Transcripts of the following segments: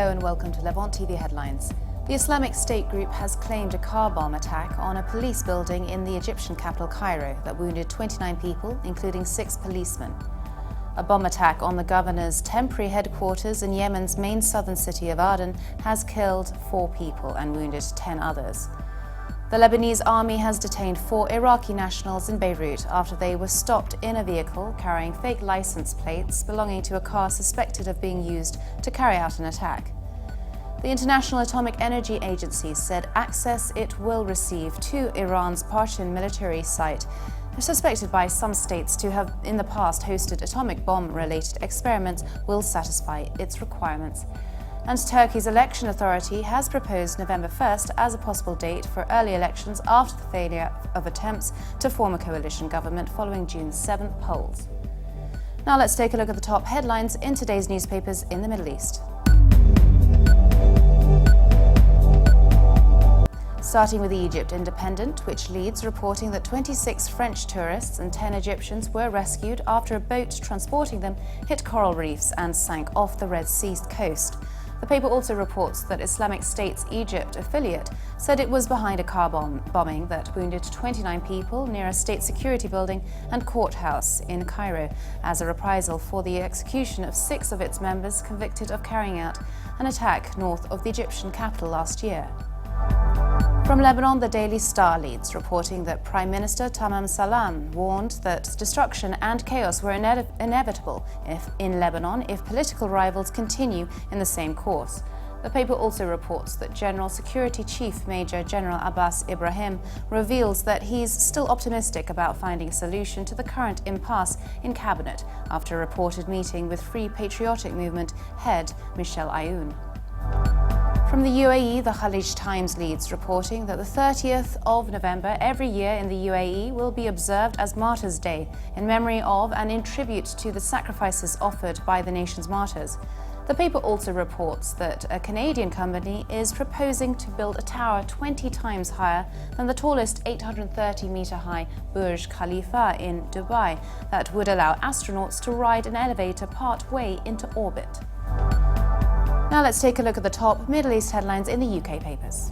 Hello and welcome to Levant TV Headlines. The Islamic State group has claimed a car bomb attack on a police building in the Egyptian capital Cairo that wounded 29 people, including 6 policemen. A bomb attack on the governor's temporary headquarters in Yemen's main southern city of Aden has killed 4 people and wounded 10 others. The Lebanese army has detained 4 Iraqi nationals in Beirut after they were stopped in a vehicle carrying fake license plates belonging to a car suspected of being used to carry out an attack. The International Atomic Energy Agency said access it will receive to Iran's Parchin military site, suspected by some states to have in the past hosted atomic bomb-related experiments, will satisfy its requirements. And Turkey's election authority has proposed November 1st as a possible date for early elections after the failure of attempts to form a coalition government following June's 7th polls. Now let's take a look at the top headlines in today's newspapers in the Middle East. Starting with the Egypt Independent, which leads, reporting that 26 French tourists and 10 Egyptians were rescued after a boat transporting them hit coral reefs and sank off the Red Sea coast. The paper also reports that Islamic State's Egypt affiliate said it was behind a car bombing that wounded 29 people near a state security building and courthouse in Cairo as a reprisal for the execution of 6 of its members convicted of carrying out an attack north of the Egyptian capital last year. From Lebanon, the Daily Star leads, reporting that Prime Minister Tamam Salam warned that destruction and chaos were inevitable in Lebanon if political rivals continue in the same course. The paper also reports that General Security Chief Major General Abbas Ibrahim reveals that he's still optimistic about finding a solution to the current impasse in cabinet after a reported meeting with Free Patriotic Movement head Michel Aoun. From the UAE, the Khalij Times leads, reporting that the 30th of November every year in the UAE will be observed as Martyrs' Day in memory of and in tribute to the sacrifices offered by the nation's martyrs. The paper also reports that a Canadian company is proposing to build a tower 20 times higher than the tallest 830-meter-high Burj Khalifa in Dubai that would allow astronauts to ride an elevator part-way into orbit. Now let's take a look at the top Middle East headlines in the UK papers.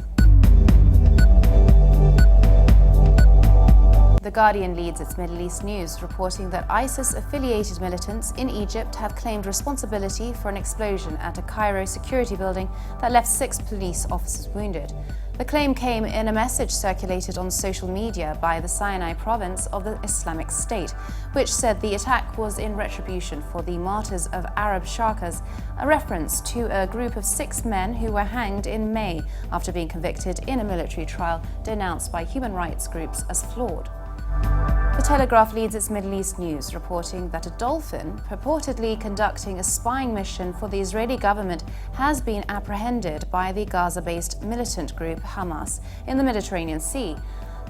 The Guardian leads its Middle East news, reporting that ISIS-affiliated militants in Egypt have claimed responsibility for an explosion at a Cairo security building that left 6 police officers wounded. The claim came in a message circulated on social media by the Sinai province of the Islamic State, which said the attack was in retribution for the martyrs of Arab Sharqas, a reference to a group of 6 men who were hanged in May after being convicted in a military trial denounced by human rights groups as flawed. The Telegraph leads its Middle East news, reporting that a dolphin purportedly conducting a spying mission for the Israeli government has been apprehended by the Gaza-based militant group Hamas in the Mediterranean Sea.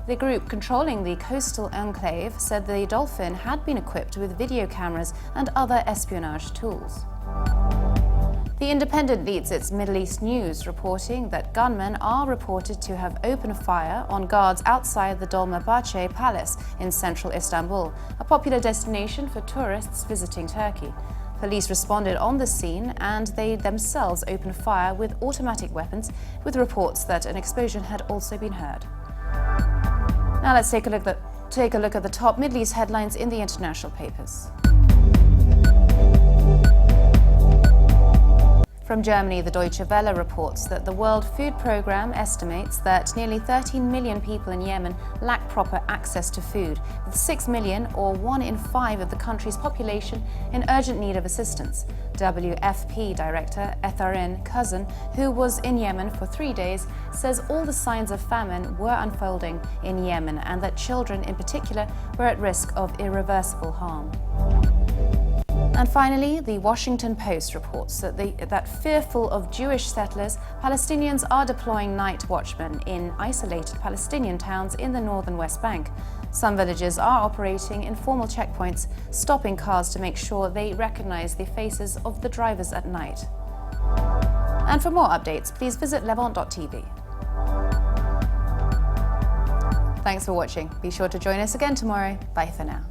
The group controlling the coastal enclave said the dolphin had been equipped with video cameras and other espionage tools. The Independent leads its Middle East news, reporting that gunmen are reported to have opened fire on guards outside the Dolmabahce Palace in central Istanbul, a popular destination for tourists visiting Turkey. Police responded on the scene and they themselves opened fire with automatic weapons, with reports that an explosion had also been heard. Now let's take a look at the top Middle East headlines in the international papers. From Germany, the Deutsche Welle reports that the World Food Programme estimates that nearly 13 million people in Yemen lack proper access to food, with 6 million, or 1 in 5 of the country's population, in urgent need of assistance. WFP Director Etharin Cousin, who was in Yemen for 3 days, says all the signs of famine were unfolding in Yemen and that children in particular were at risk of irreversible harm. And finally, the Washington Post reports that fearful of Jewish settlers, Palestinians are deploying night watchmen in isolated Palestinian towns in the northern West Bank. Some villages are operating informal checkpoints, stopping cars to make sure they recognize the faces of the drivers at night. And for more updates, please visit levant.tv. Thanks for watching. Be sure to join us again tomorrow. Bye for now.